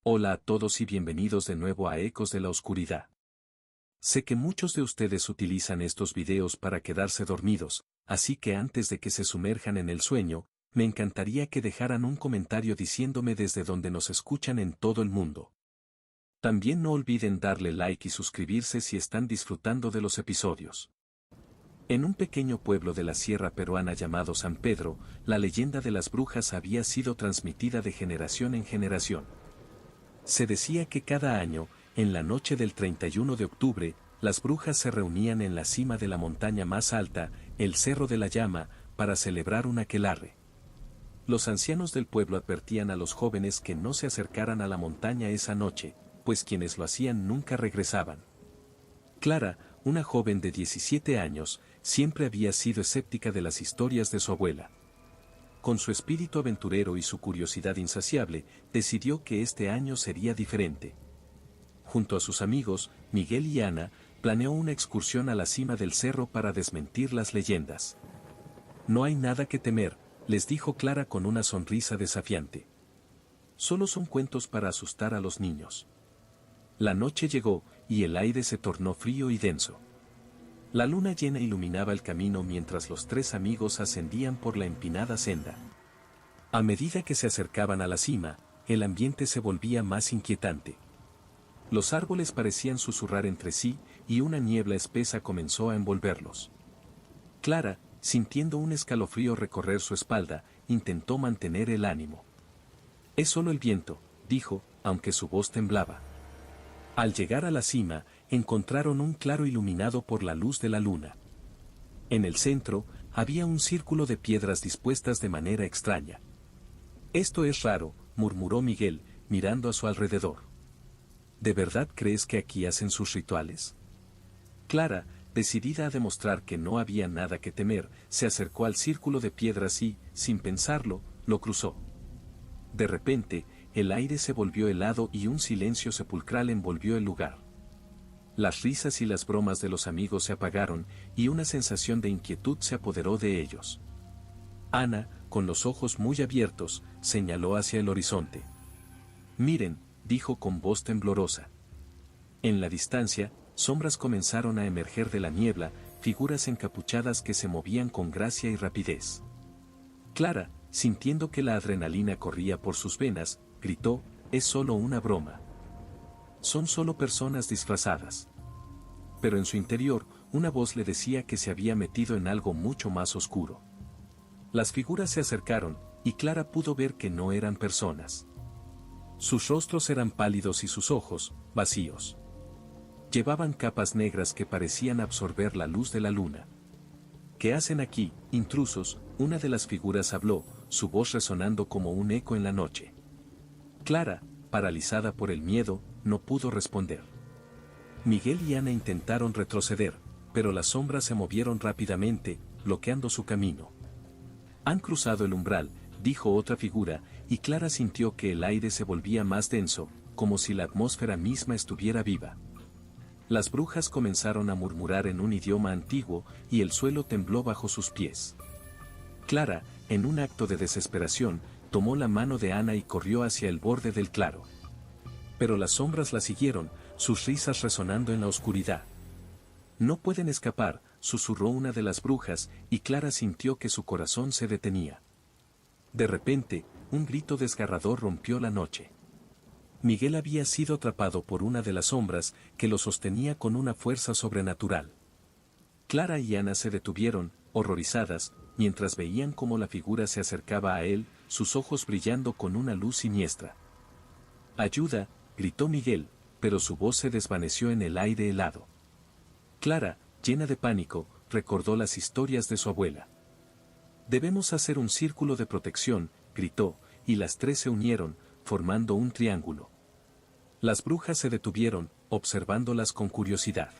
Hola a todos y bienvenidos de nuevo a Ecos de la Oscuridad. Sé que muchos de ustedes utilizan estos videos para quedarse dormidos, así que antes de que se sumerjan en el sueño, me encantaría que dejaran un comentario diciéndome desde dónde nos escuchan en todo el mundo. También no olviden darle like y suscribirse si están disfrutando de los episodios. En un pequeño pueblo de la sierra peruana llamado San Pedro, la leyenda de las brujas había sido transmitida de generación en generación. Se decía que cada año, en la noche del 31 de octubre, las brujas se reunían en la cima de la montaña más alta, el Cerro de la Llama, para celebrar un aquelarre. Los ancianos del pueblo advertían a los jóvenes que no se acercaran a la montaña esa noche, pues quienes lo hacían nunca regresaban. Clara, una joven de 17 años, siempre había sido escéptica de las historias de su abuela. Con su espíritu aventurero y su curiosidad insaciable, decidió que este año sería diferente. Junto a sus amigos, Miguel y Ana, planeó una excursión a la cima del cerro para desmentir las leyendas. No hay nada que temer, les dijo Clara con una sonrisa desafiante. Solo son cuentos para asustar a los niños. La noche llegó, y el aire se tornó frío y denso. La luna llena iluminaba el camino mientras los tres amigos ascendían por la empinada senda. A medida que se acercaban a la cima, el ambiente se volvía más inquietante. Los árboles parecían susurrar entre sí, y una niebla espesa comenzó a envolverlos. Clara, sintiendo un escalofrío recorrer su espalda, intentó mantener el ánimo. «Es solo el viento», dijo, aunque su voz temblaba. Al llegar a la cima, encontraron un claro iluminado por la luz de la luna. En el centro, había un círculo de piedras dispuestas de manera extraña. «Esto es raro», murmuró Miguel, mirando a su alrededor. «¿De verdad crees que aquí hacen sus rituales?» Clara, decidida a demostrar que no había nada que temer, se acercó al círculo de piedras y, sin pensarlo, lo cruzó. De repente, el aire se volvió helado y un silencio sepulcral envolvió el lugar. Las risas y las bromas de los amigos se apagaron, y una sensación de inquietud se apoderó de ellos. Ana, con los ojos muy abiertos, señaló hacia el horizonte. «Miren», dijo con voz temblorosa. En la distancia, sombras comenzaron a emerger de la niebla, figuras encapuchadas que se movían con gracia y rapidez. Clara, sintiendo que la adrenalina corría por sus venas, gritó: «Es solo una broma. Son solo personas disfrazadas». Pero en su interior, una voz le decía que se había metido en algo mucho más oscuro. Las figuras se acercaron, y Clara pudo ver que no eran personas. Sus rostros eran pálidos y sus ojos, vacíos. Llevaban capas negras que parecían absorber la luz de la luna. «¿Qué hacen aquí, intrusos?», una de las figuras habló, su voz resonando como un eco en la noche. Clara, paralizada por el miedo, no pudo responder. Miguel y Ana intentaron retroceder, pero las sombras se movieron rápidamente, bloqueando su camino. «Han cruzado el umbral», dijo otra figura, y Clara sintió que el aire se volvía más denso, como si la atmósfera misma estuviera viva. Las brujas comenzaron a murmurar en un idioma antiguo, y el suelo tembló bajo sus pies. Clara, en un acto de desesperación, tomó la mano de Ana y corrió hacia el borde del claro. Pero las sombras la siguieron, sus risas resonando en la oscuridad. «No pueden escapar», susurró una de las brujas, y Clara sintió que su corazón se detenía. De repente, un grito desgarrador rompió la noche. Miguel había sido atrapado por una de las sombras, que lo sostenía con una fuerza sobrenatural. Clara y Ana se detuvieron, horrorizadas, mientras veían cómo la figura se acercaba a él, sus ojos brillando con una luz siniestra. «¡Ayuda!», gritó Miguel, pero su voz se desvaneció en el aire helado. Clara, llena de pánico, recordó las historias de su abuela. «Debemos hacer un círculo de protección», gritó, y las tres se unieron, formando un triángulo. Las brujas se detuvieron, observándolas con curiosidad.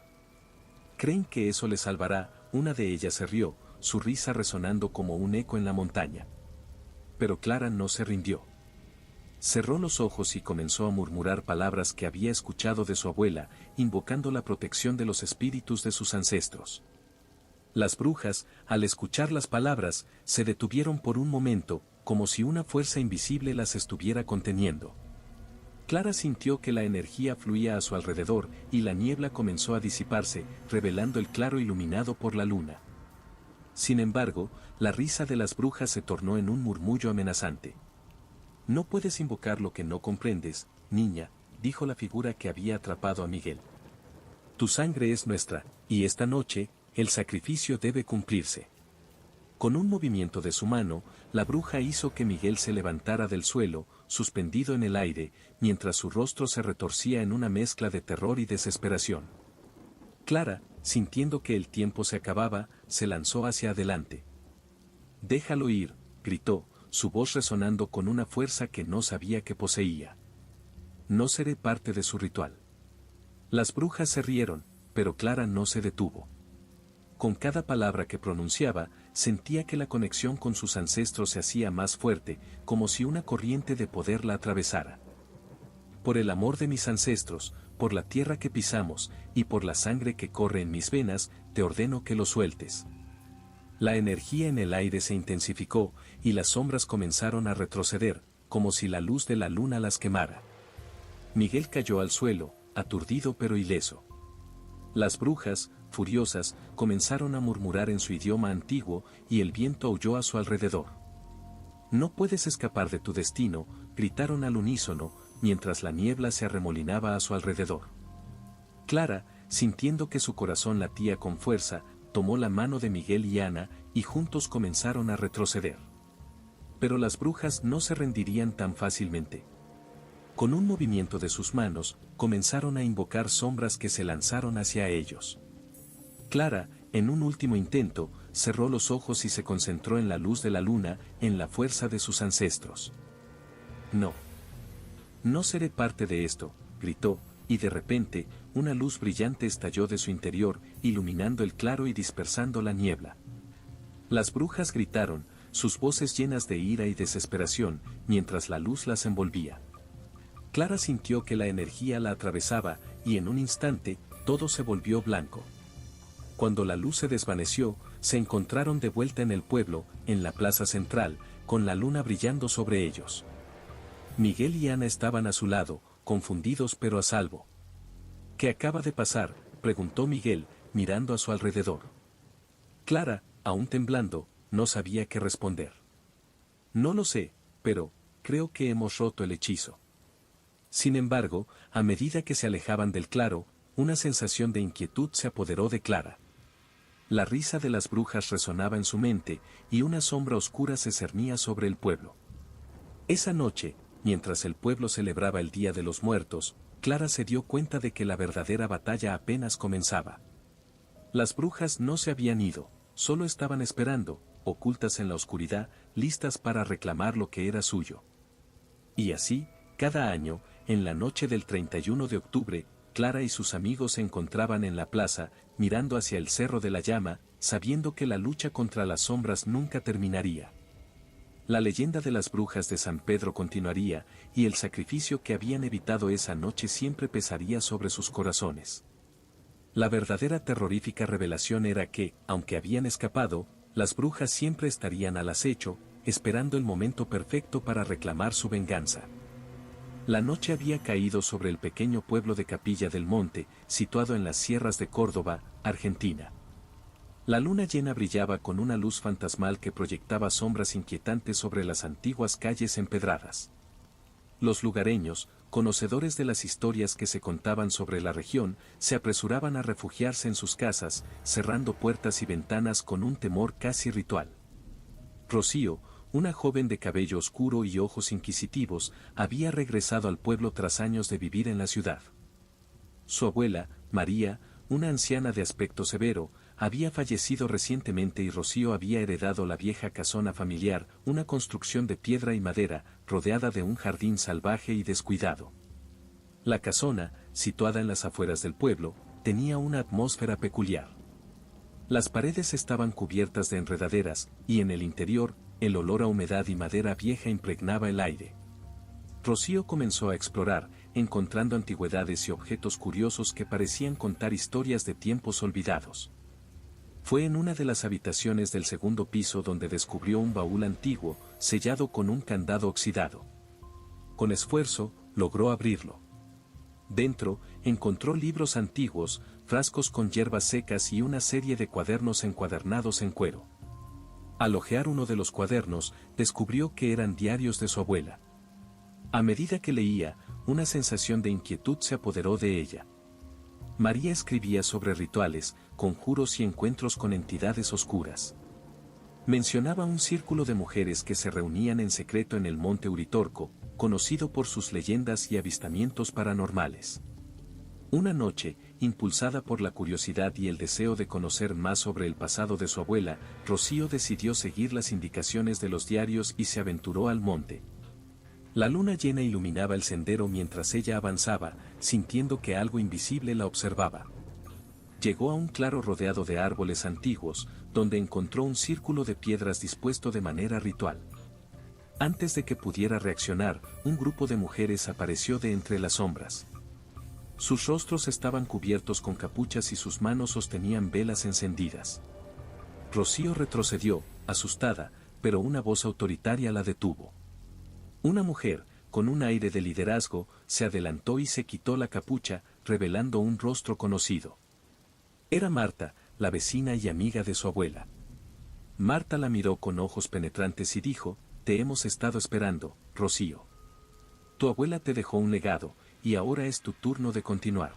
«¿Creen que eso les salvará?», una de ellas se rió, su risa resonando como un eco en la montaña. Pero Clara no se rindió. Cerró los ojos y comenzó a murmurar palabras que había escuchado de su abuela, invocando la protección de los espíritus de sus ancestros. Las brujas, al escuchar las palabras, se detuvieron por un momento, como si una fuerza invisible las estuviera conteniendo. Clara sintió que la energía fluía a su alrededor y la niebla comenzó a disiparse, revelando el claro iluminado por la luna. Sin embargo, la risa de las brujas se tornó en un murmullo amenazante. No puedes invocar lo que no comprendes, niña, dijo la figura que había atrapado a Miguel. Tu sangre es nuestra, y esta noche, el sacrificio debe cumplirse. Con un movimiento de su mano, la bruja hizo que Miguel se levantara del suelo, suspendido en el aire, mientras su rostro se retorcía en una mezcla de terror y desesperación. Clara, sintiendo que el tiempo se acababa, se lanzó hacia adelante. «Déjalo ir», gritó, su voz resonando con una fuerza que no sabía que poseía. «No seré parte de su ritual». Las brujas se rieron, pero Clara no se detuvo. Con cada palabra que pronunciaba, sentía que la conexión con sus ancestros se hacía más fuerte, como si una corriente de poder la atravesara. Por el amor de mis ancestros, por la tierra que pisamos, y por la sangre que corre en mis venas, te ordeno que lo sueltes. La energía en el aire se intensificó, y las sombras comenzaron a retroceder, como si la luz de la luna las quemara. Miguel cayó al suelo, aturdido pero ileso. Las brujas, furiosas, comenzaron a murmurar en su idioma antiguo, y el viento aulló a su alrededor. «No puedes escapar de tu destino», gritaron al unísono, mientras la niebla se arremolinaba a su alrededor. Clara, sintiendo que su corazón latía con fuerza, tomó la mano de Miguel y Ana, y juntos comenzaron a retroceder. Pero las brujas no se rendirían tan fácilmente. Con un movimiento de sus manos, comenzaron a invocar sombras que se lanzaron hacia ellos. Clara, en un último intento, cerró los ojos y se concentró en la luz de la luna, en la fuerza de sus ancestros. «No. No seré parte de esto», gritó, y de repente, una luz brillante estalló de su interior, iluminando el claro y dispersando la niebla. Las brujas gritaron, sus voces llenas de ira y desesperación, mientras la luz las envolvía. Clara sintió que la energía la atravesaba, y en un instante, todo se volvió blanco. Cuando la luz se desvaneció, se encontraron de vuelta en el pueblo, en la plaza central, con la luna brillando sobre ellos. Miguel y Ana estaban a su lado, confundidos pero a salvo. «¿Qué acaba de pasar?», preguntó Miguel, mirando a su alrededor. Clara, aún temblando, no sabía qué responder. «No lo sé, pero creo que hemos roto el hechizo». Sin embargo, a medida que se alejaban del claro, una sensación de inquietud se apoderó de Clara. La risa de las brujas resonaba en su mente, y una sombra oscura se cernía sobre el pueblo. Esa noche, mientras el pueblo celebraba el Día de los Muertos, Clara se dio cuenta de que la verdadera batalla apenas comenzaba. Las brujas no se habían ido, solo estaban esperando, ocultas en la oscuridad, listas para reclamar lo que era suyo. Y así, cada año, en la noche del 31 de octubre, Clara y sus amigos se encontraban en la plaza, mirando hacia el Cerro de la Llama, sabiendo que la lucha contra las sombras nunca terminaría. La leyenda de las brujas de San Pedro continuaría, y el sacrificio que habían evitado esa noche siempre pesaría sobre sus corazones. La verdadera terrorífica revelación era que, aunque habían escapado, las brujas siempre estarían al acecho, esperando el momento perfecto para reclamar su venganza. La noche había caído sobre el pequeño pueblo de Capilla del Monte, situado en las sierras de Córdoba, Argentina. La luna llena brillaba con una luz fantasmal que proyectaba sombras inquietantes sobre las antiguas calles empedradas. Los lugareños, conocedores de las historias que se contaban sobre la región, se apresuraban a refugiarse en sus casas, cerrando puertas y ventanas con un temor casi ritual. Rocío, una joven de cabello oscuro y ojos inquisitivos, había regresado al pueblo tras años de vivir en la ciudad. Su abuela, María, una anciana de aspecto severo, había fallecido recientemente y Rocío había heredado la vieja casona familiar, una construcción de piedra y madera, rodeada de un jardín salvaje y descuidado. La casona, situada en las afueras del pueblo, tenía una atmósfera peculiar. Las paredes estaban cubiertas de enredaderas, y en el interior, el olor a humedad y madera vieja impregnaba el aire. Rocío comenzó a explorar, encontrando antigüedades y objetos curiosos que parecían contar historias de tiempos olvidados. Fue en una de las habitaciones del segundo piso donde descubrió un baúl antiguo, sellado con un candado oxidado. Con esfuerzo, logró abrirlo. Dentro, encontró libros antiguos, frascos con hierbas secas y una serie de cuadernos encuadernados en cuero. Al hojear uno de los cuadernos, descubrió que eran diarios de su abuela. A medida que leía, una sensación de inquietud se apoderó de ella. María escribía sobre rituales, conjuros y encuentros con entidades oscuras. Mencionaba un círculo de mujeres que se reunían en secreto en el monte Uritorco, conocido por sus leyendas y avistamientos paranormales. Una noche, impulsada por la curiosidad y el deseo de conocer más sobre el pasado de su abuela, Rocío decidió seguir las indicaciones de los diarios y se aventuró al monte. La luna llena iluminaba el sendero mientras ella avanzaba, sintiendo que algo invisible la observaba. Llegó a un claro rodeado de árboles antiguos, donde encontró un círculo de piedras dispuesto de manera ritual. Antes de que pudiera reaccionar, un grupo de mujeres apareció de entre las sombras. Sus rostros estaban cubiertos con capuchas y sus manos sostenían velas encendidas. Rocío retrocedió, asustada, pero una voz autoritaria la detuvo. Una mujer, con un aire de liderazgo, se adelantó y se quitó la capucha, revelando un rostro conocido. Era Marta, la vecina y amiga de su abuela. Marta la miró con ojos penetrantes y dijo: «Te hemos estado esperando, Rocío. Tu abuela te dejó un legado, y ahora es tu turno de continuar».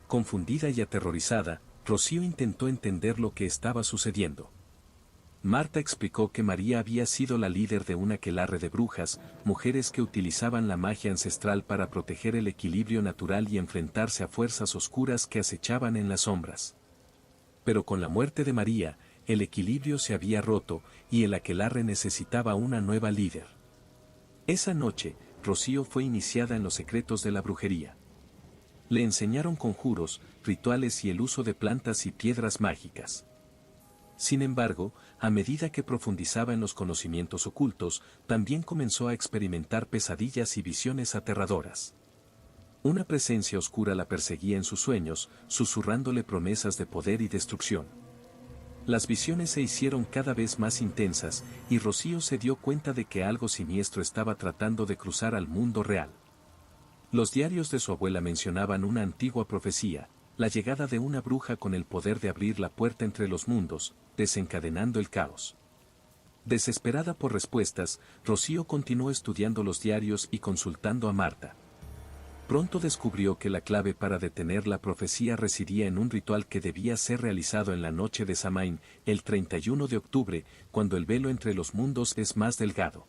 Confundida y aterrorizada, Rocío intentó entender lo que estaba sucediendo. Marta explicó que María había sido la líder de un aquelarre de brujas, mujeres que utilizaban la magia ancestral para proteger el equilibrio natural y enfrentarse a fuerzas oscuras que acechaban en las sombras. Pero con la muerte de María, el equilibrio se había roto, y el aquelarre necesitaba una nueva líder. Esa noche, Rocío fue iniciada en los secretos de la brujería. Le enseñaron conjuros, rituales y el uso de plantas y piedras mágicas. Sin embargo, a medida que profundizaba en los conocimientos ocultos, también comenzó a experimentar pesadillas y visiones aterradoras. Una presencia oscura la perseguía en sus sueños, susurrándole promesas de poder y destrucción. Las visiones se hicieron cada vez más intensas, y Rocío se dio cuenta de que algo siniestro estaba tratando de cruzar al mundo real. Los diarios de su abuela mencionaban una antigua profecía: la llegada de una bruja con el poder de abrir la puerta entre los mundos, desencadenando el caos. Desesperada por respuestas, Rocío continuó estudiando los diarios y consultando a Marta. Pronto descubrió que la clave para detener la profecía residía en un ritual que debía ser realizado en la noche de Samaín, el 31 de octubre, cuando el velo entre los mundos es más delgado.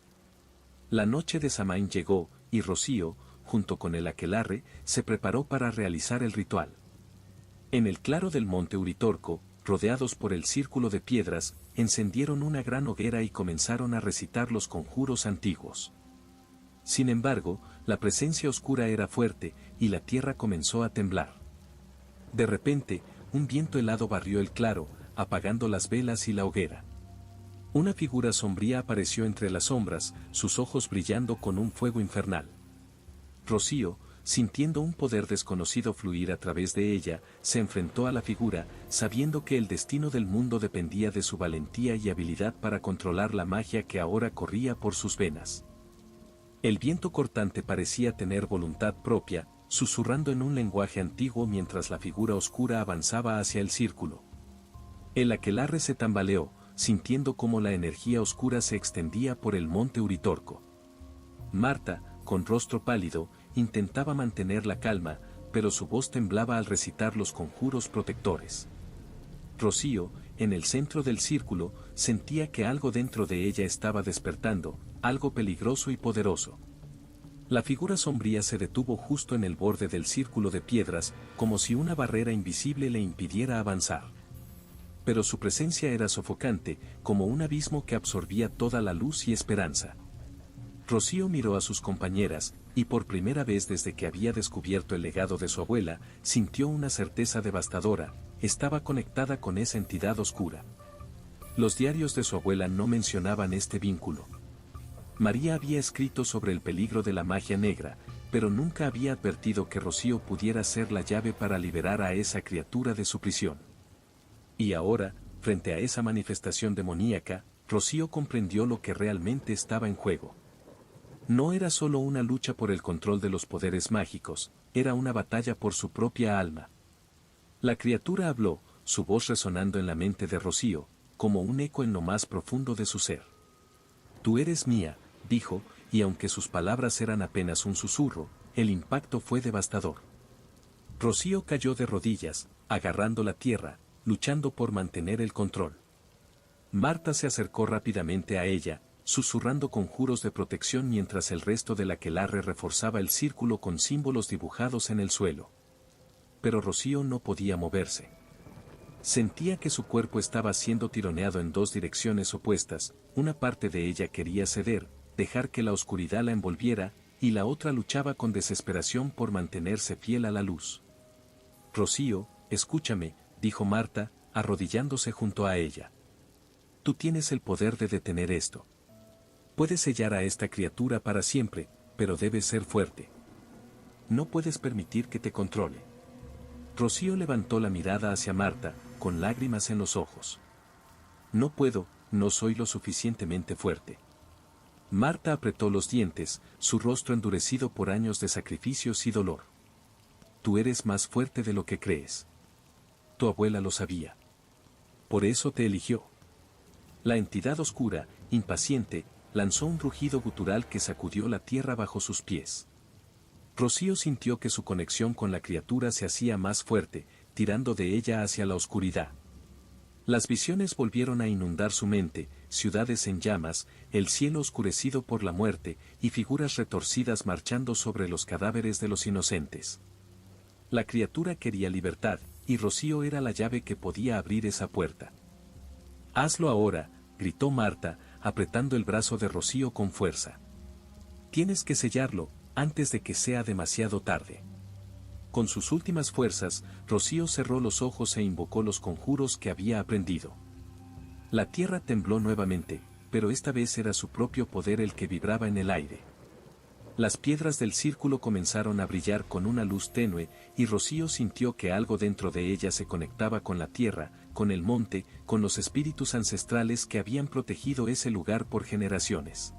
La noche de Samaín llegó, y Rocío, junto con el aquelarre, se preparó para realizar el ritual. En el claro del monte Uritorco, rodeados por el círculo de piedras, encendieron una gran hoguera y comenzaron a recitar los conjuros antiguos. Sin embargo, la presencia oscura era fuerte, y la tierra comenzó a temblar. De repente, un viento helado barrió el claro, apagando las velas y la hoguera. Una figura sombría apareció entre las sombras, sus ojos brillando con un fuego infernal. Rocío, sintiendo un poder desconocido fluir a través de ella, se enfrentó a la figura, sabiendo que el destino del mundo dependía de su valentía y habilidad para controlar la magia que ahora corría por sus venas. El viento cortante parecía tener voluntad propia, susurrando en un lenguaje antiguo mientras la figura oscura avanzaba hacia el círculo. El aquelarre se tambaleó, sintiendo cómo la energía oscura se extendía por el monte Uritorco. Marta, con rostro pálido, intentaba mantener la calma, pero su voz temblaba al recitar los conjuros protectores. Rocío, en el centro del círculo, sentía que algo dentro de ella estaba despertando, algo peligroso y poderoso. La figura sombría se detuvo justo en el borde del círculo de piedras, como si una barrera invisible le impidiera avanzar. Pero su presencia era sofocante, como un abismo que absorbía toda la luz y esperanza. Rocío miró a sus compañeras, y por primera vez desde que había descubierto el legado de su abuela, sintió una certeza devastadora: estaba conectada con esa entidad oscura. Los diarios de su abuela no mencionaban este vínculo. María había escrito sobre el peligro de la magia negra, pero nunca había advertido que Rocío pudiera ser la llave para liberar a esa criatura de su prisión. Y ahora, frente a esa manifestación demoníaca, Rocío comprendió lo que realmente estaba en juego. No era solo una lucha por el control de los poderes mágicos, era una batalla por su propia alma. La criatura habló, su voz resonando en la mente de Rocío, como un eco en lo más profundo de su ser. Tú eres mía, dijo, y aunque sus palabras eran apenas un susurro, el impacto fue devastador. Rocío cayó de rodillas, agarrando la tierra, luchando por mantener el control. Marta se acercó rápidamente a ella, susurrando conjuros de protección mientras el resto del aquelarre reforzaba el círculo con símbolos dibujados en el suelo. Pero Rocío no podía moverse. Sentía que su cuerpo estaba siendo tironeado en dos direcciones opuestas, una parte de ella quería ceder, dejar que la oscuridad la envolviera, y la otra luchaba con desesperación por mantenerse fiel a la luz. Rocío, escúchame, dijo Marta, arrodillándose junto a ella. Tú tienes el poder de detener esto. Puedes sellar a esta criatura para siempre, pero debes ser fuerte. No puedes permitir que te controle. Rocío levantó la mirada hacia Marta, con lágrimas en los ojos. No puedo, no soy lo suficientemente fuerte. Marta apretó los dientes, su rostro endurecido por años de sacrificios y dolor. Tú eres más fuerte de lo que crees. Tu abuela lo sabía. Por eso te eligió. La entidad oscura, impaciente, lanzó un rugido gutural que sacudió la tierra bajo sus pies. Rocío sintió que su conexión con la criatura se hacía más fuerte, tirando de ella hacia la oscuridad. Las visiones volvieron a inundar su mente, ciudades en llamas, el cielo oscurecido por la muerte, y figuras retorcidas marchando sobre los cadáveres de los inocentes. La criatura quería libertad, y Rocío era la llave que podía abrir esa puerta. Hazlo ahora, gritó Marta, apretando el brazo de Rocío con fuerza. Tienes que sellarlo, antes de que sea demasiado tarde. Con sus últimas fuerzas, Rocío cerró los ojos e invocó los conjuros que había aprendido. La tierra tembló nuevamente, pero esta vez era su propio poder el que vibraba en el aire. Las piedras del círculo comenzaron a brillar con una luz tenue, y Rocío sintió que algo dentro de ella se conectaba con la tierra, con el monte, con los espíritus ancestrales que habían protegido ese lugar por generaciones.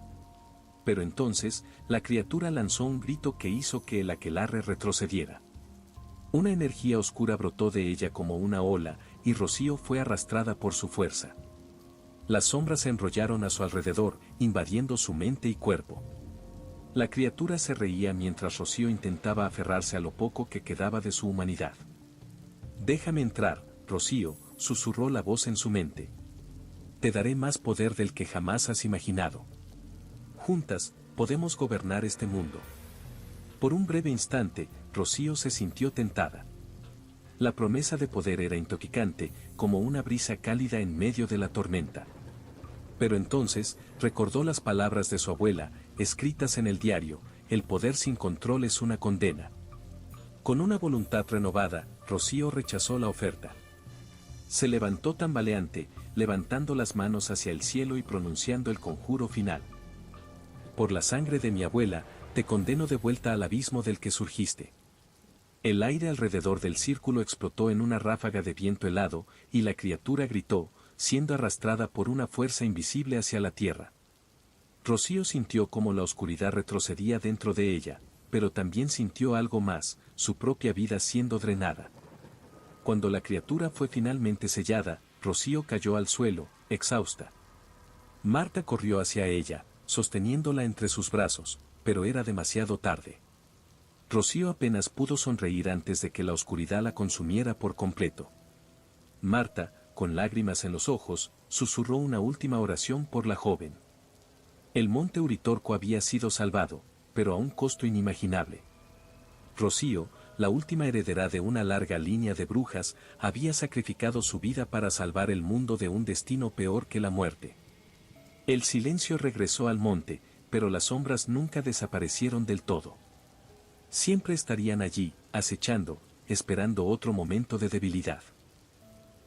Pero entonces, la criatura lanzó un grito que hizo que el aquelarre retrocediera. Una energía oscura brotó de ella como una ola, y Rocío fue arrastrada por su fuerza. Las sombras se enrollaron a su alrededor, invadiendo su mente y cuerpo. La criatura se reía mientras Rocío intentaba aferrarse a lo poco que quedaba de su humanidad. Déjame entrar, Rocío, susurró la voz en su mente. Te daré más poder del que jamás has imaginado. Juntas, podemos gobernar este mundo. Por un breve instante, Rocío se sintió tentada. La promesa de poder era intoxicante, como una brisa cálida en medio de la tormenta. Pero entonces, recordó las palabras de su abuela, escritas en el diario: el poder sin control es una condena. Con una voluntad renovada, Rocío rechazó la oferta. Se levantó tambaleante, levantando las manos hacia el cielo y pronunciando el conjuro final. Por la sangre de mi abuela, te condeno de vuelta al abismo del que surgiste. El aire alrededor del círculo explotó en una ráfaga de viento helado, y la criatura gritó, siendo arrastrada por una fuerza invisible hacia la tierra. Rocío sintió cómo la oscuridad retrocedía dentro de ella, pero también sintió algo más, su propia vida siendo drenada. Cuando la criatura fue finalmente sellada, Rocío cayó al suelo, exhausta. Marta corrió hacia ella, sosteniéndola entre sus brazos, pero era demasiado tarde. Rocío apenas pudo sonreír antes de que la oscuridad la consumiera por completo. Marta, con lágrimas en los ojos, susurró una última oración por la joven. El monte Uritorco había sido salvado, pero a un costo inimaginable. Rocío, la última heredera de una larga línea de brujas, había sacrificado su vida para salvar el mundo de un destino peor que la muerte. El silencio regresó al monte, pero las sombras nunca desaparecieron del todo. Siempre estarían allí, acechando, esperando otro momento de debilidad.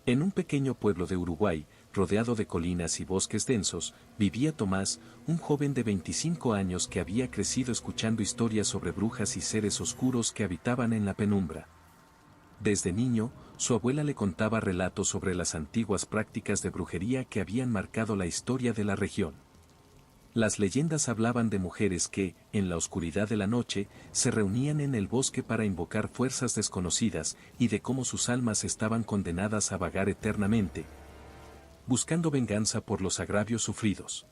En un pequeño pueblo de Uruguay, rodeado de colinas y bosques densos, vivía Tomás, un joven de 25 años que había crecido escuchando historias sobre brujas y seres oscuros que habitaban en la penumbra. Desde niño, su abuela le contaba relatos sobre las antiguas prácticas de brujería que habían marcado la historia de la región. Las leyendas hablaban de mujeres que, en la oscuridad de la noche, se reunían en el bosque para invocar fuerzas desconocidas y de cómo sus almas estaban condenadas a vagar eternamente, buscando venganza por los agravios sufridos.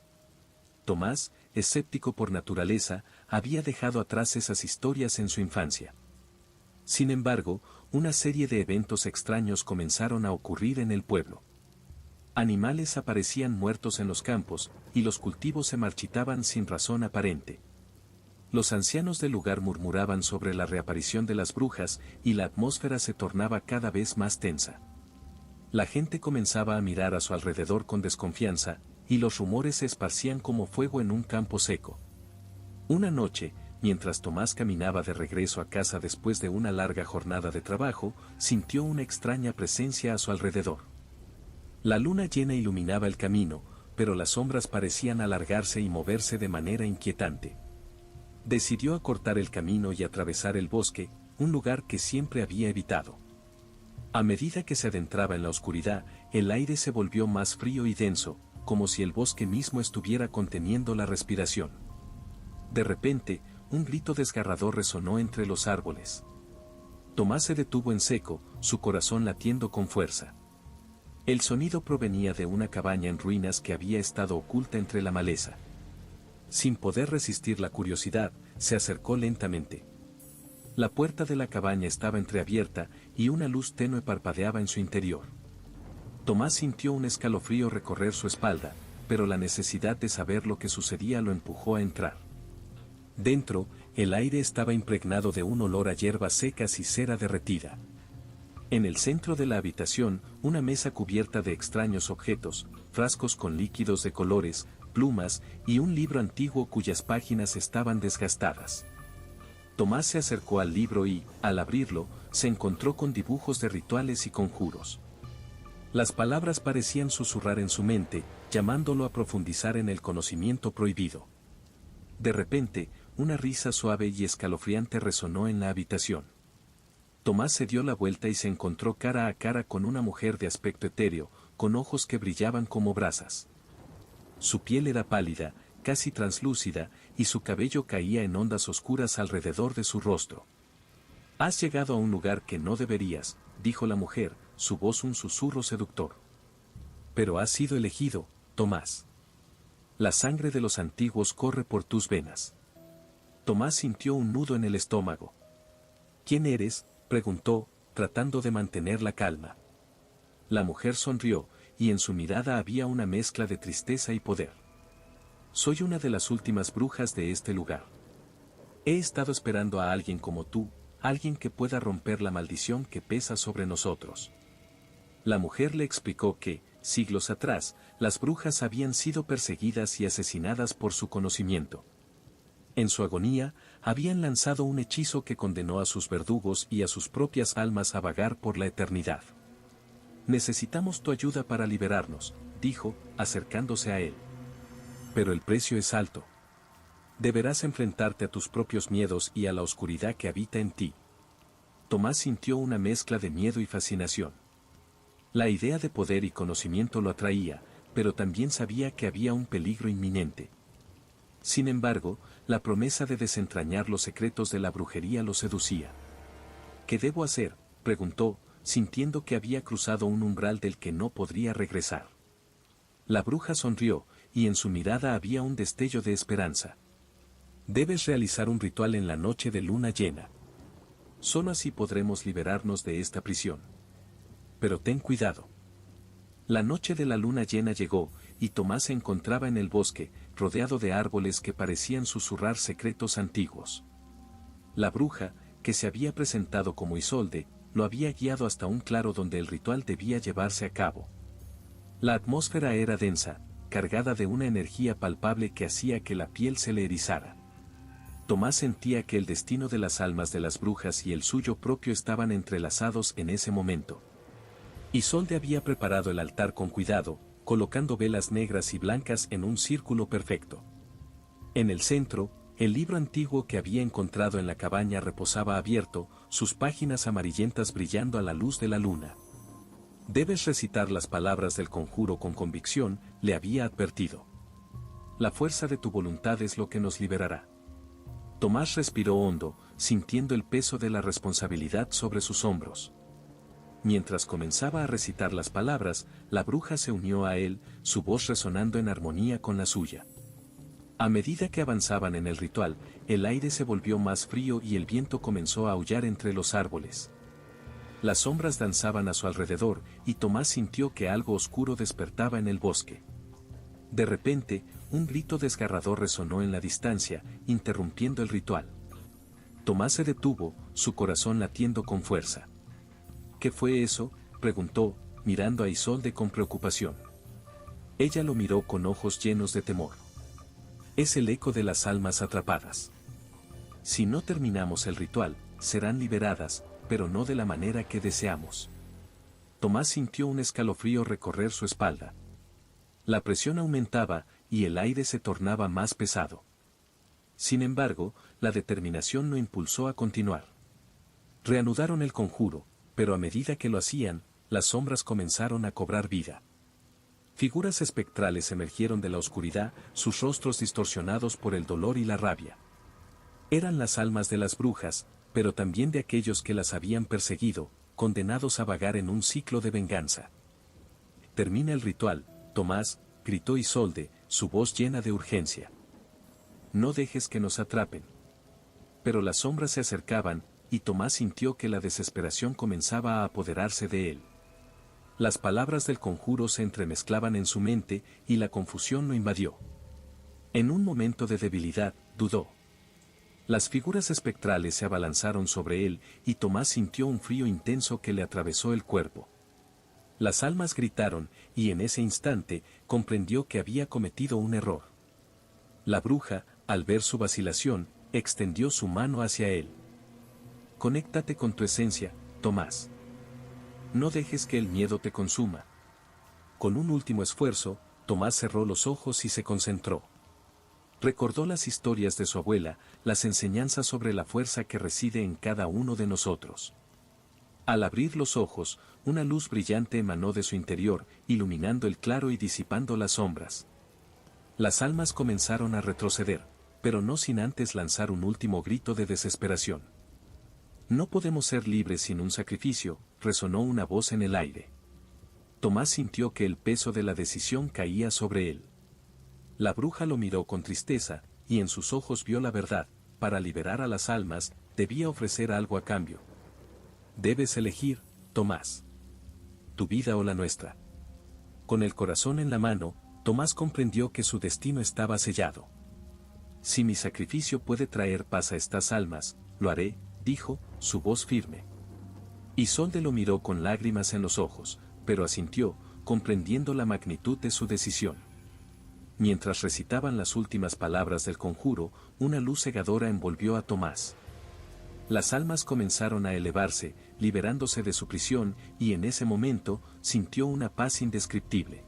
Tomás, escéptico por naturaleza, había dejado atrás esas historias en su infancia. Sin embargo, una serie de eventos extraños comenzaron a ocurrir en el pueblo. Animales aparecían muertos en los campos, y los cultivos se marchitaban sin razón aparente. Los ancianos del lugar murmuraban sobre la reaparición de las brujas, y la atmósfera se tornaba cada vez más tensa. La gente comenzaba a mirar a su alrededor con desconfianza, y los rumores se esparcían como fuego en un campo seco. Una noche, mientras Tomás caminaba de regreso a casa después de una larga jornada de trabajo, sintió una extraña presencia a su alrededor. La luna llena iluminaba el camino, pero las sombras parecían alargarse y moverse de manera inquietante. Decidió acortar el camino y atravesar el bosque, un lugar que siempre había evitado. A medida que se adentraba en la oscuridad, el aire se volvió más frío y denso, como si el bosque mismo estuviera conteniendo la respiración. De repente, un grito desgarrador resonó entre los árboles. Tomás se detuvo en seco, su corazón latiendo con fuerza. El sonido provenía de una cabaña en ruinas que había estado oculta entre la maleza. Sin poder resistir la curiosidad, se acercó lentamente. La puerta de la cabaña estaba entreabierta y una luz tenue parpadeaba en su interior. Tomás sintió un escalofrío recorrer su espalda, pero la necesidad de saber lo que sucedía lo empujó a entrar. Dentro, el aire estaba impregnado de un olor a hierbas secas y cera derretida. En el centro de la habitación, una mesa cubierta de extraños objetos, frascos con líquidos de colores, plumas y un libro antiguo cuyas páginas estaban desgastadas. Tomás se acercó al libro y, al abrirlo, se encontró con dibujos de rituales y conjuros. Las palabras parecían susurrar en su mente, llamándolo a profundizar en el conocimiento prohibido. De repente, una risa suave y escalofriante resonó en la habitación. Tomás se dio la vuelta y se encontró cara a cara con una mujer de aspecto etéreo, con ojos que brillaban como brasas. Su piel era pálida, casi translúcida, y su cabello caía en ondas oscuras alrededor de su rostro. «Has llegado a un lugar que no deberías», dijo la mujer, su voz un susurro seductor. «Pero has sido elegido, Tomás. La sangre de los antiguos corre por tus venas». Tomás sintió un nudo en el estómago. «¿Quién eres?», preguntó, tratando de mantener la calma. La mujer sonrió, y en su mirada había una mezcla de tristeza y poder. «Soy una de las últimas brujas de este lugar. He estado esperando a alguien como tú, alguien que pueda romper la maldición que pesa sobre nosotros». La mujer le explicó que, siglos atrás, las brujas habían sido perseguidas y asesinadas por su conocimiento. En su agonía, habían lanzado un hechizo que condenó a sus verdugos y a sus propias almas a vagar por la eternidad. «Necesitamos tu ayuda para liberarnos», dijo, acercándose a él. «Pero el precio es alto. Deberás enfrentarte a tus propios miedos y a la oscuridad que habita en ti». Tomás sintió una mezcla de miedo y fascinación. La idea de poder y conocimiento lo atraía, pero también sabía que había un peligro inminente. Sin embargo, la promesa de desentrañar los secretos de la brujería lo seducía. «¿Qué debo hacer?», preguntó, sintiendo que había cruzado un umbral del que no podría regresar. La bruja sonrió, y en su mirada había un destello de esperanza. «Debes realizar un ritual en la noche de luna llena. Solo así podremos liberarnos de esta prisión. Pero ten cuidado». La noche de la luna llena llegó, y Tomás se encontraba en el bosque, rodeado de árboles que parecían susurrar secretos antiguos. La bruja, que se había presentado como Isolde, lo había guiado hasta un claro donde el ritual debía llevarse a cabo. La atmósfera era densa, cargada de una energía palpable que hacía que la piel se le erizara. Tomás sentía que el destino de las almas de las brujas y el suyo propio estaban entrelazados en ese momento. Isolde había preparado el altar con cuidado, colocando velas negras y blancas en un círculo perfecto. En el centro, el libro antiguo que había encontrado en la cabaña reposaba abierto, sus páginas amarillentas brillando a la luz de la luna. «Debes recitar las palabras del conjuro con convicción», le había advertido. La fuerza de tu voluntad es lo que nos liberará. Tomás respiró hondo, sintiendo el peso de la responsabilidad sobre sus hombros. Mientras comenzaba a recitar las palabras, la bruja se unió a él, su voz resonando en armonía con la suya. A medida que avanzaban en el ritual, el aire se volvió más frío y el viento comenzó a aullar entre los árboles. Las sombras danzaban a su alrededor, y Tomás sintió que algo oscuro despertaba en el bosque. De repente, un grito desgarrador resonó en la distancia, interrumpiendo el ritual. Tomás se detuvo, su corazón latiendo con fuerza. ¿Qué fue eso?, preguntó, mirando a Isolde con preocupación. Ella lo miró con ojos llenos de temor. Es el eco de las almas atrapadas. Si no terminamos el ritual, serán liberadas, pero no de la manera que deseamos. Tomás sintió un escalofrío recorrer su espalda. La presión aumentaba, y el aire se tornaba más pesado. Sin embargo, la determinación lo impulsó a continuar. Reanudaron el conjuro, pero a medida que lo hacían, las sombras comenzaron a cobrar vida. Figuras espectrales emergieron de la oscuridad, sus rostros distorsionados por el dolor y la rabia. Eran las almas de las brujas, pero también de aquellos que las habían perseguido, condenados a vagar en un ciclo de venganza. Termina el ritual, Tomás, gritó Isolde, su voz llena de urgencia. No dejes que nos atrapen. Pero las sombras se acercaban, y Tomás sintió que la desesperación comenzaba a apoderarse de él. Las palabras del conjuro se entremezclaban en su mente, y la confusión lo invadió. En un momento de debilidad, dudó. Las figuras espectrales se abalanzaron sobre él, y Tomás sintió un frío intenso que le atravesó el cuerpo. Las almas gritaron, y en ese instante, comprendió que había cometido un error. La bruja, al ver su vacilación, extendió su mano hacia él. Conéctate con tu esencia, Tomás. No dejes que el miedo te consuma. Con un último esfuerzo, Tomás cerró los ojos y se concentró. Recordó las historias de su abuela, las enseñanzas sobre la fuerza que reside en cada uno de nosotros. Al abrir los ojos, una luz brillante emanó de su interior, iluminando el claro y disipando las sombras. Las almas comenzaron a retroceder, pero no sin antes lanzar un último grito de desesperación. No podemos ser libres sin un sacrificio, resonó una voz en el aire. Tomás sintió que el peso de la decisión caía sobre él. La bruja lo miró con tristeza, y en sus ojos vio la verdad: para liberar a las almas, debía ofrecer algo a cambio. Debes elegir, Tomás. Tu vida o la nuestra. Con el corazón en la mano, Tomás comprendió que su destino estaba sellado. Si mi sacrificio puede traer paz a estas almas, lo haré, dijo, su voz firme. Isolde lo miró con lágrimas en los ojos, pero asintió, comprendiendo la magnitud de su decisión. Mientras recitaban las últimas palabras del conjuro, una luz cegadora envolvió a Tomás. Las almas comenzaron a elevarse, liberándose de su prisión, y en ese momento, sintió una paz indescriptible.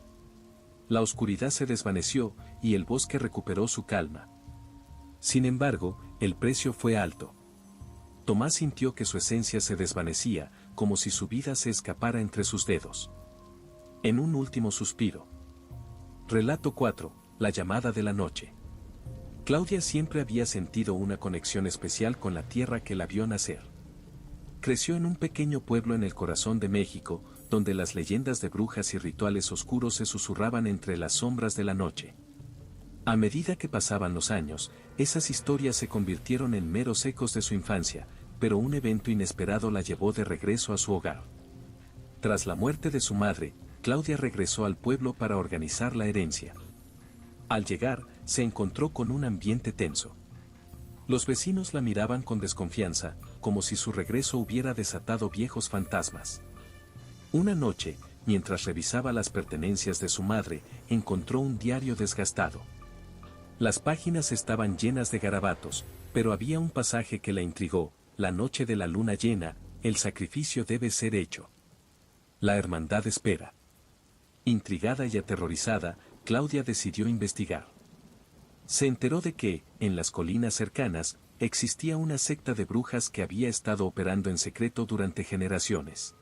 La oscuridad se desvaneció, y el bosque recuperó su calma. Sin embargo, el precio fue alto. Tomás sintió que su esencia se desvanecía, como si su vida se escapara entre sus dedos. En un último suspiro. Relato 4. La llamada de la noche. Claudia siempre había sentido una conexión especial con la tierra que la vio nacer. Creció en un pequeño pueblo en el corazón de México, donde las leyendas de brujas y rituales oscuros se susurraban entre las sombras de la noche. A medida que pasaban los años, esas historias se convirtieron en meros ecos de su infancia, pero un evento inesperado la llevó de regreso a su hogar. Tras la muerte de su madre, Claudia regresó al pueblo para organizar la herencia. Al llegar, se encontró con un ambiente tenso. Los vecinos la miraban con desconfianza, como si su regreso hubiera desatado viejos fantasmas. Una noche, mientras revisaba las pertenencias de su madre, encontró un diario desgastado. Las páginas estaban llenas de garabatos, pero había un pasaje que la intrigó: la noche de la luna llena, el sacrificio debe ser hecho. La hermandad espera. Intrigada y aterrorizada, Claudia decidió investigar. Se enteró de que, en las colinas cercanas, existía una secta de brujas que había estado operando en secreto durante generaciones.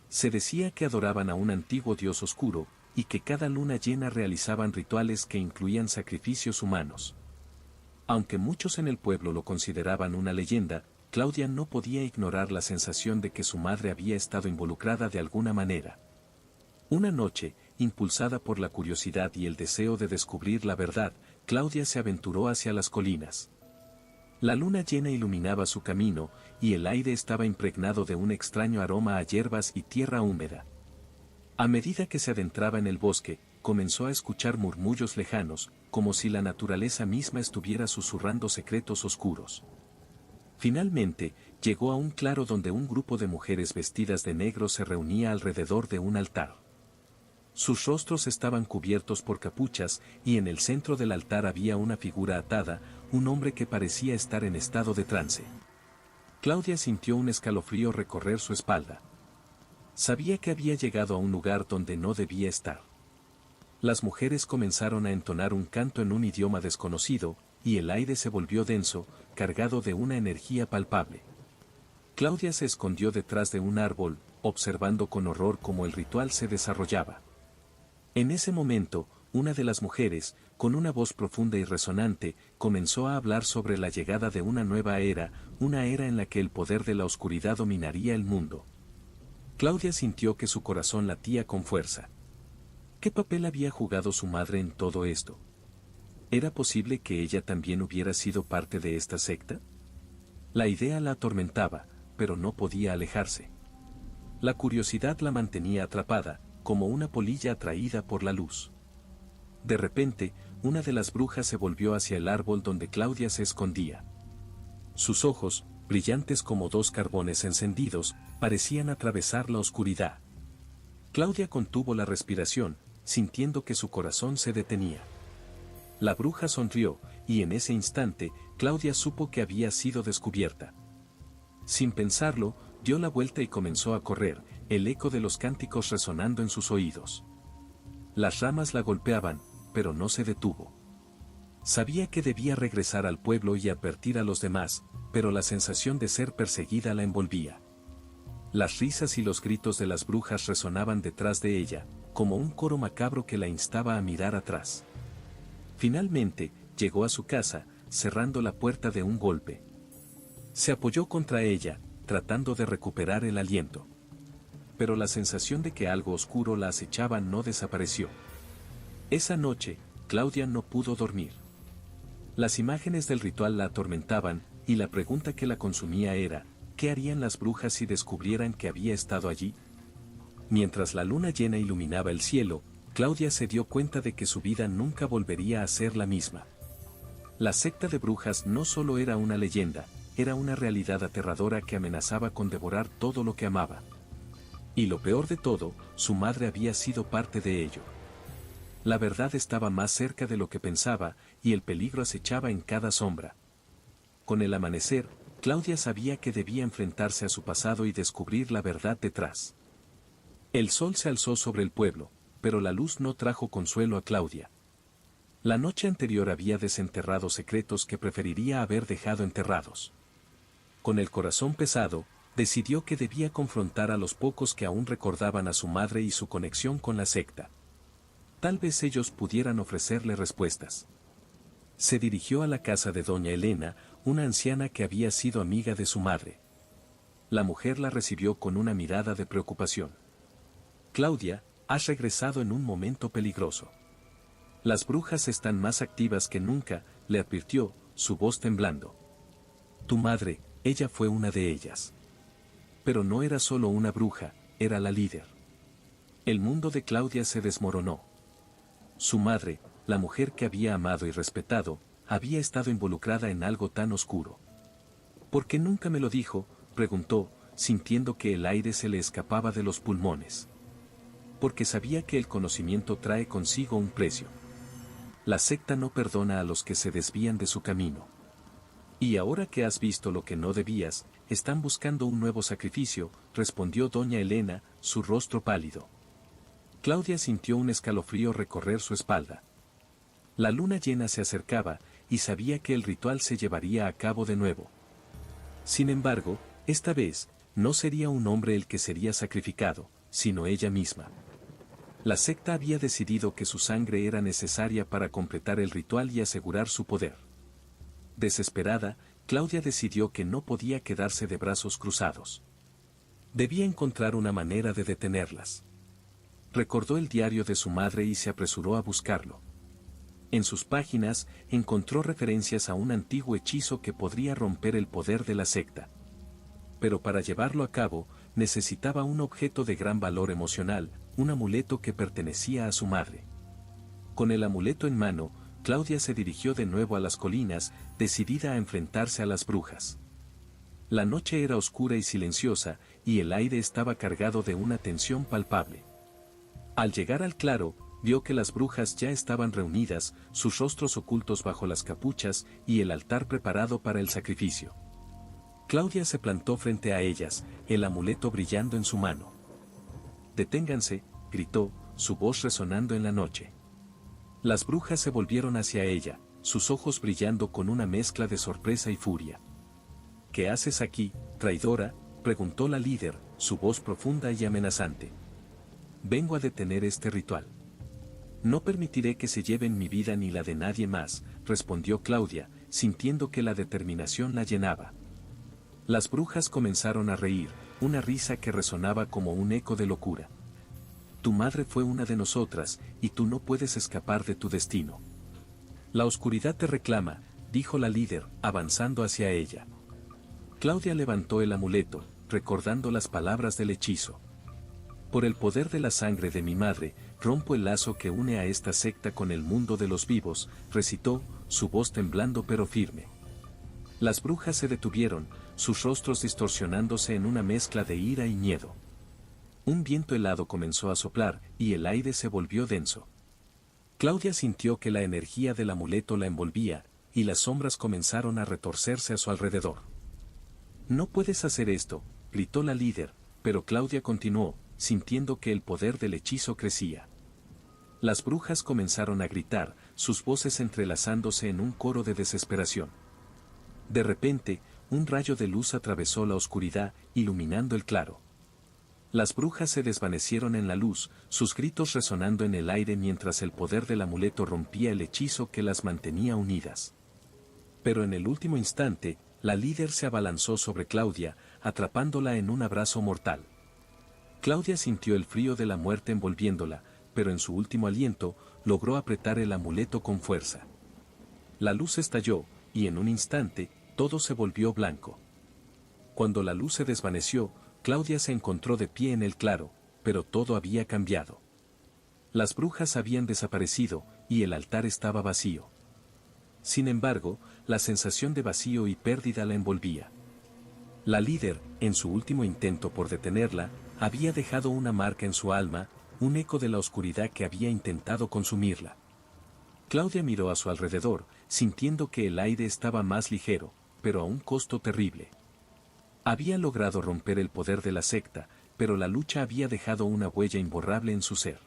Se decía que adoraban a un antiguo dios oscuro, y que cada luna llena realizaban rituales que incluían sacrificios humanos. Aunque muchos en el pueblo lo consideraban una leyenda, Claudia no podía ignorar la sensación de que su madre había estado involucrada de alguna manera. Una noche, impulsada por la curiosidad y el deseo de descubrir la verdad, Claudia se aventuró hacia las colinas. La luna llena iluminaba su camino, y el aire estaba impregnado de un extraño aroma a hierbas y tierra húmeda. A medida que se adentraba en el bosque, comenzó a escuchar murmullos lejanos, como si la naturaleza misma estuviera susurrando secretos oscuros. Finalmente, llegó a un claro donde un grupo de mujeres vestidas de negro se reunía alrededor de un altar. Sus rostros estaban cubiertos por capuchas, y en el centro del altar había una figura atada, un hombre que parecía estar en estado de trance. Claudia sintió un escalofrío recorrer su espalda. Sabía que había llegado a un lugar donde no debía estar. Las mujeres comenzaron a entonar un canto en un idioma desconocido, y el aire se volvió denso, cargado de una energía palpable. Claudia se escondió detrás de un árbol, observando con horror cómo el ritual se desarrollaba. En ese momento, una de las mujeres, con una voz profunda y resonante, comenzó a hablar sobre la llegada de una nueva era, una era en la que el poder de la oscuridad dominaría el mundo. Claudia sintió que su corazón latía con fuerza. ¿Qué papel había jugado su madre en todo esto? ¿Era posible que ella también hubiera sido parte de esta secta? La idea la atormentaba, pero no podía alejarse. La curiosidad la mantenía atrapada, como una polilla atraída por la luz. De repente, una de las brujas se volvió hacia el árbol donde Claudia se escondía. Sus ojos, brillantes como dos carbones encendidos, parecían atravesar la oscuridad. Claudia contuvo la respiración, sintiendo que su corazón se detenía. La bruja sonrió, y en ese instante, Claudia supo que había sido descubierta. Sin pensarlo, dio la vuelta y comenzó a correr, el eco de los cánticos resonando en sus oídos. Las ramas la golpeaban, pero no se detuvo. Sabía que debía regresar al pueblo y advertir a los demás, pero la sensación de ser perseguida la envolvía. Las risas y los gritos de las brujas resonaban detrás de ella, como un coro macabro que la instaba a mirar atrás. Finalmente, llegó a su casa, cerrando la puerta de un golpe. Se apoyó contra ella, tratando de recuperar el aliento. Pero la sensación de que algo oscuro la acechaba no desapareció. Esa noche, Claudia no pudo dormir. Las imágenes del ritual la atormentaban, y la pregunta que la consumía era, ¿qué harían las brujas si descubrieran que había estado allí? Mientras la luna llena iluminaba el cielo, Claudia se dio cuenta de que su vida nunca volvería a ser la misma. La secta de brujas no solo era una leyenda, era una realidad aterradora que amenazaba con devorar todo lo que amaba. Y lo peor de todo, su madre había sido parte de ello. La verdad estaba más cerca de lo que pensaba, y el peligro acechaba en cada sombra. Con el amanecer, Claudia sabía que debía enfrentarse a su pasado y descubrir la verdad detrás. El sol se alzó sobre el pueblo, pero la luz no trajo consuelo a Claudia. La noche anterior había desenterrado secretos que preferiría haber dejado enterrados. Con el corazón pesado, decidió que debía confrontar a los pocos que aún recordaban a su madre y su conexión con la secta. Tal vez ellos pudieran ofrecerle respuestas. Se dirigió a la casa de doña Elena, una anciana que había sido amiga de su madre. La mujer la recibió con una mirada de preocupación. Claudia, has regresado en un momento peligroso. Las brujas están más activas que nunca, le advirtió, su voz temblando. Tu madre, ella fue una de ellas. Pero no era solo una bruja, era la líder. El mundo de Claudia se desmoronó. Su madre, la mujer que había amado y respetado, había estado involucrada en algo tan oscuro. ¿Por qué nunca me lo dijo?, preguntó, sintiendo que el aire se le escapaba de los pulmones. Porque sabía que el conocimiento trae consigo un precio. La secta no perdona a los que se desvían de su camino. Y ahora que has visto lo que no debías, están buscando un nuevo sacrificio, respondió doña Elena, su rostro pálido. Claudia sintió un escalofrío recorrer su espalda. La luna llena se acercaba, y sabía que el ritual se llevaría a cabo de nuevo. Sin embargo, esta vez, no sería un hombre el que sería sacrificado, sino ella misma. La secta había decidido que su sangre era necesaria para completar el ritual y asegurar su poder. Desesperada, Claudia decidió que no podía quedarse de brazos cruzados. Debía encontrar una manera de detenerlas. Recordó el diario de su madre y se apresuró a buscarlo. En sus páginas encontró referencias a un antiguo hechizo que podría romper el poder de la secta. Pero para llevarlo a cabo, necesitaba un objeto de gran valor emocional, un amuleto que pertenecía a su madre. Con el amuleto en mano, Claudia se dirigió de nuevo a las colinas, decidida a enfrentarse a las brujas. La noche era oscura y silenciosa, y el aire estaba cargado de una tensión palpable. Al llegar al claro, vio que las brujas ya estaban reunidas, sus rostros ocultos bajo las capuchas y el altar preparado para el sacrificio. Claudia se plantó frente a ellas, el amuleto brillando en su mano. «Deténganse», gritó, su voz resonando en la noche. Las brujas se volvieron hacia ella, sus ojos brillando con una mezcla de sorpresa y furia. «¿Qué haces aquí, traidora?», preguntó la líder, su voz profunda y amenazante. «Vengo a detener este ritual. No permitiré que se lleven mi vida ni la de nadie más», respondió Claudia, sintiendo que la determinación la llenaba. Las brujas comenzaron a reír, una risa que resonaba como un eco de locura. «Tu madre fue una de nosotras, y tú no puedes escapar de tu destino. La oscuridad te reclama», dijo la líder, avanzando hacia ella. Claudia levantó el amuleto, recordando las palabras del hechizo. «Por el poder de la sangre de mi madre, rompo el lazo que une a esta secta con el mundo de los vivos», recitó, su voz temblando pero firme. Las brujas se detuvieron, sus rostros distorsionándose en una mezcla de ira y miedo. Un viento helado comenzó a soplar, y el aire se volvió denso. Claudia sintió que la energía del amuleto la envolvía, y las sombras comenzaron a retorcerse a su alrededor. «No puedes hacer esto», gritó la líder, pero Claudia continuó, sintiendo que el poder del hechizo crecía. Las brujas comenzaron a gritar, sus voces entrelazándose en un coro de desesperación. De repente, un rayo de luz atravesó la oscuridad, iluminando el claro. Las brujas se desvanecieron en la luz, sus gritos resonando en el aire mientras el poder del amuleto rompía el hechizo que las mantenía unidas. Pero en el último instante, la líder se abalanzó sobre Claudia, atrapándola en un abrazo mortal. Claudia sintió el frío de la muerte envolviéndola, pero en su último aliento, logró apretar el amuleto con fuerza. La luz estalló, y en un instante, todo se volvió blanco. Cuando la luz se desvaneció, Claudia se encontró de pie en el claro, pero todo había cambiado. Las brujas habían desaparecido, y el altar estaba vacío. Sin embargo, la sensación de vacío y pérdida la envolvía. La líder, en su último intento por detenerla, había dejado una marca en su alma, un eco de la oscuridad que había intentado consumirla. Claudia miró a su alrededor, sintiendo que el aire estaba más ligero, pero a un costo terrible. Había logrado romper el poder de la secta, pero la lucha había dejado una huella imborrable en su ser.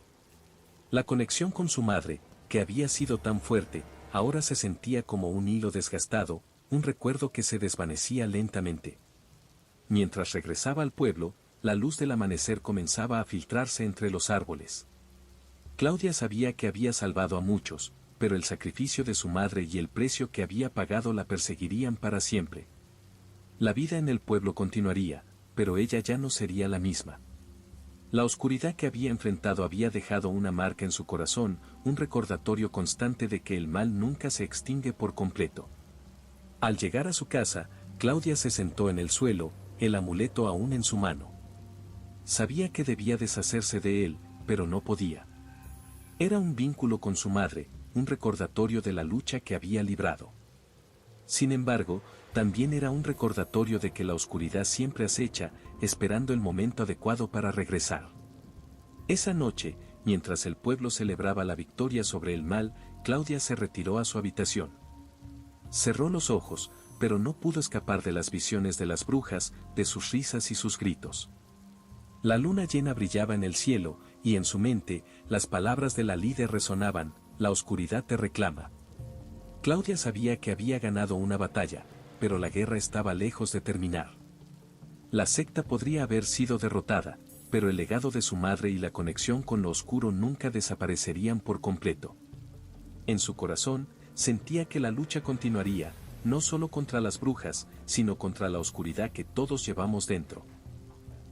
La conexión con su madre, que había sido tan fuerte, ahora se sentía como un hilo desgastado, un recuerdo que se desvanecía lentamente. Mientras regresaba al pueblo, la luz del amanecer comenzaba a filtrarse entre los árboles. Claudia sabía que había salvado a muchos, pero el sacrificio de su madre y el precio que había pagado la perseguirían para siempre. La vida en el pueblo continuaría, pero ella ya no sería la misma. La oscuridad que había enfrentado había dejado una marca en su corazón, un recordatorio constante de que el mal nunca se extingue por completo. Al llegar a su casa, Claudia se sentó en el suelo, el amuleto aún en su mano. Sabía que debía deshacerse de él, pero no podía. Era un vínculo con su madre, un recordatorio de la lucha que había librado. Sin embargo, también era un recordatorio de que la oscuridad siempre acecha, esperando el momento adecuado para regresar. Esa noche, mientras el pueblo celebraba la victoria sobre el mal, Claudia se retiró a su habitación. Cerró los ojos, pero no pudo escapar de las visiones de las brujas, de sus risas y sus gritos. La luna llena brillaba en el cielo, y en su mente, las palabras de la líder resonaban: «La oscuridad te reclama». Claudia sabía que había ganado una batalla, pero la guerra estaba lejos de terminar. La secta podría haber sido derrotada, pero el legado de su madre y la conexión con lo oscuro nunca desaparecerían por completo. En su corazón, sentía que la lucha continuaría, no solo contra las brujas, sino contra la oscuridad que todos llevamos dentro.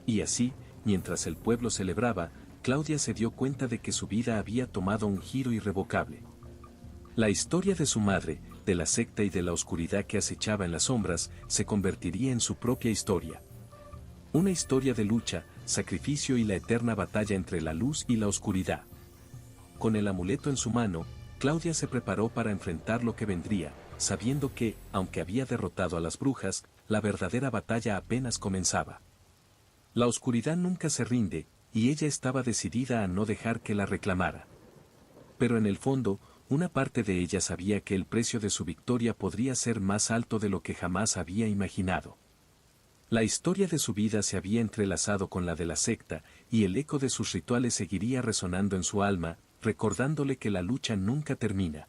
Y así, mientras el pueblo celebraba, Claudia se dio cuenta de que su vida había tomado un giro irrevocable. La historia de su madre, de la secta y de la oscuridad que acechaba en las sombras, se convertiría en su propia historia. Una historia de lucha, sacrificio y la eterna batalla entre la luz y la oscuridad. Con el amuleto en su mano, Claudia se preparó para enfrentar lo que vendría, sabiendo que, aunque había derrotado a las brujas, la verdadera batalla apenas comenzaba. La oscuridad nunca se rinde, y ella estaba decidida a no dejar que la reclamara. Pero en el fondo, una parte de ella sabía que el precio de su victoria podría ser más alto de lo que jamás había imaginado. La historia de su vida se había entrelazado con la de la secta, y el eco de sus rituales seguiría resonando en su alma, recordándole que la lucha nunca termina.